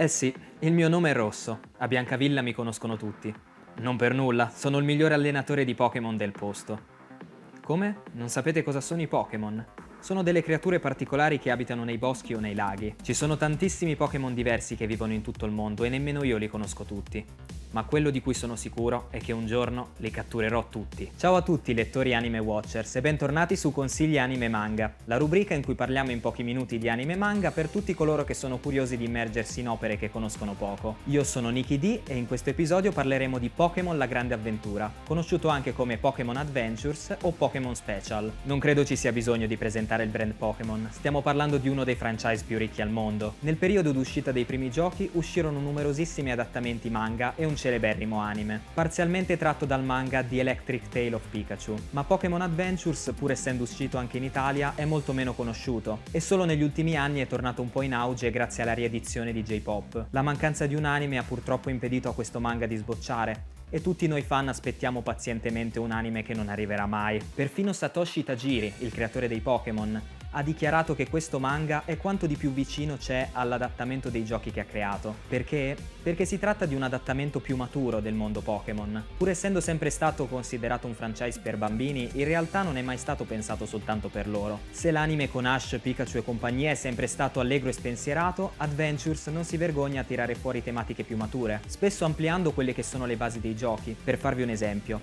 Eh sì, il mio nome è Rosso. A Biancavilla mi conoscono tutti. Non per nulla, sono il migliore allenatore di Pokémon del posto. Come? Non sapete cosa sono i Pokémon? Sono delle creature particolari che abitano nei boschi o nei laghi. Ci sono tantissimi Pokémon diversi che vivono in tutto il mondo e nemmeno io li conosco tutti. Ma quello di cui sono sicuro è che un giorno li catturerò tutti. Ciao a tutti lettori Anime Watchers e bentornati su Consigli Anime Manga, la rubrica in cui parliamo in pochi minuti di anime e manga per tutti coloro che sono curiosi di immergersi in opere che conoscono poco. Io sono Nikki D e in questo episodio parleremo di Pokémon La Grande Avventura, conosciuto anche come Pokémon Adventures o Pokémon Special. Non credo ci sia bisogno di presentare il brand Pokémon, stiamo parlando di uno dei franchise più ricchi al mondo. Nel periodo d'uscita dei primi giochi uscirono numerosissimi adattamenti manga e un celeberrimo anime, parzialmente tratto dal manga The Electric Tale of Pikachu, ma Pokémon Adventures, pur essendo uscito anche in Italia, è molto meno conosciuto e solo negli ultimi anni è tornato un po' in auge grazie alla riedizione di J-Pop. La mancanza di un anime ha purtroppo impedito a questo manga di sbocciare, e tutti noi fan aspettiamo pazientemente un anime che non arriverà mai. Perfino Satoshi Tajiri, il creatore dei Pokémon, ha dichiarato che questo manga è quanto di più vicino c'è all'adattamento dei giochi che ha creato. Perché? Perché si tratta di un adattamento più maturo del mondo Pokémon. Pur essendo sempre stato considerato un franchise per bambini, in realtà non è mai stato pensato soltanto per loro. Se l'anime con Ash, Pikachu e compagnia è sempre stato allegro e spensierato, Adventures non si vergogna a tirare fuori tematiche più mature, spesso ampliando quelle che sono le basi dei giochi. Per farvi un esempio,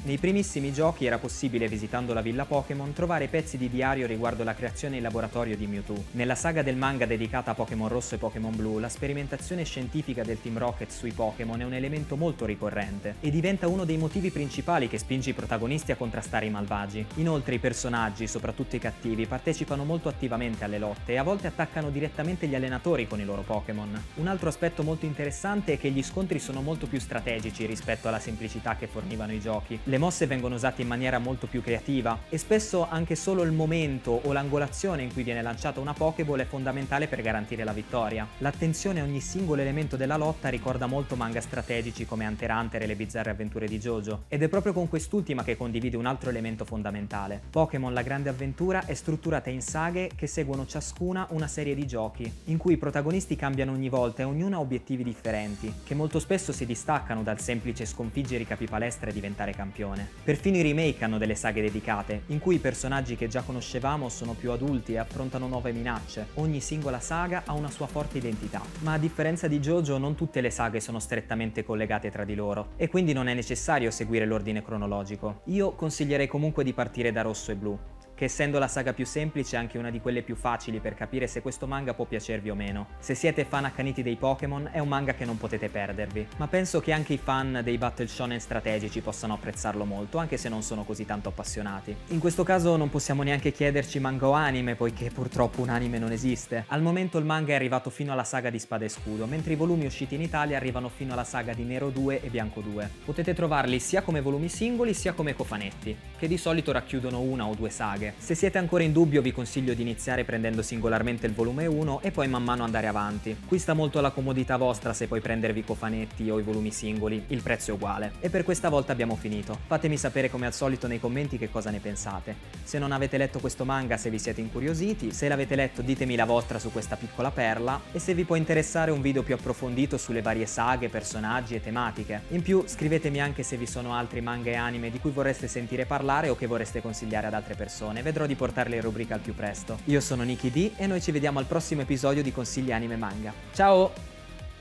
nei primissimi giochi era possibile, visitando la villa Pokémon, trovare pezzi di diario riguardo la creazione in laboratorio di Mewtwo. Nella saga del manga dedicata a Pokémon Rosso e Pokémon Blu, la sperimentazione scientifica del Team Rocket sui Pokémon è un elemento molto ricorrente e diventa uno dei motivi principali che spinge i protagonisti a contrastare i malvagi. Inoltre i personaggi, soprattutto i cattivi, partecipano molto attivamente alle lotte e a volte attaccano direttamente gli allenatori con i loro Pokémon. Un altro aspetto molto interessante è che gli scontri sono molto più strategici rispetto alla semplicità che fornivano i giochi. Le mosse vengono usate in maniera molto più creativa e spesso anche solo il momento o l'angolazione in cui viene lanciata una Pokéball è fondamentale per garantire la vittoria. L'attenzione a ogni singolo elemento della lotta ricorda molto manga strategici come Hunter x Hunter e le bizzarre avventure di JoJo, ed è proprio con quest'ultima che condivide un altro elemento fondamentale. Pokémon La Grande Avventura è strutturata in saghe che seguono ciascuna una serie di giochi, in cui i protagonisti cambiano ogni volta e ognuna ha obiettivi differenti, che molto spesso si distaccano dal semplice sconfiggere i capipalestra e diventare campione. Perfino i remake hanno delle saghe dedicate, in cui i personaggi che già conoscevamo sono più adulti e affrontano nuove minacce. Ogni singola saga ha una sua forte identità. Ma a differenza di JoJo, non tutte le saghe sono strettamente collegate tra di loro, e quindi non è necessario seguire l'ordine cronologico. Io consiglierei comunque di partire da Rosso e Blu, che essendo la saga più semplice è anche una di quelle più facili per capire se questo manga può piacervi o meno. Se siete fan accaniti dei Pokémon è un manga che non potete perdervi, ma penso che anche i fan dei battle shonen strategici possano apprezzarlo molto, anche se non sono così tanto appassionati. In questo caso non possiamo neanche chiederci manga o anime, poiché purtroppo un anime non esiste. Al momento il manga è arrivato fino alla saga di Spada e Scudo, mentre i volumi usciti in Italia arrivano fino alla saga di Nero 2 e Bianco 2. Potete trovarli sia come volumi singoli sia come cofanetti, che di solito racchiudono una o due saghe. Se siete ancora in dubbio vi consiglio di iniziare prendendo singolarmente il volume 1 e poi man mano andare avanti. Qui sta molto alla comodità vostra se poi prendervi i cofanetti o i volumi singoli, il prezzo è uguale. E per questa volta abbiamo finito. Fatemi sapere come al solito nei commenti che cosa ne pensate. Se non avete letto questo manga, se vi siete incuriositi, se l'avete letto ditemi la vostra su questa piccola perla e se vi può interessare un video più approfondito sulle varie saghe, personaggi e tematiche. In più scrivetemi anche se vi sono altri manga e anime di cui vorreste sentire parlare o che vorreste consigliare ad altre persone. Vedrò di portarle in rubrica al più presto. Io sono Nikki D e noi ci vediamo al prossimo episodio di Consigli Anime Manga. Ciao!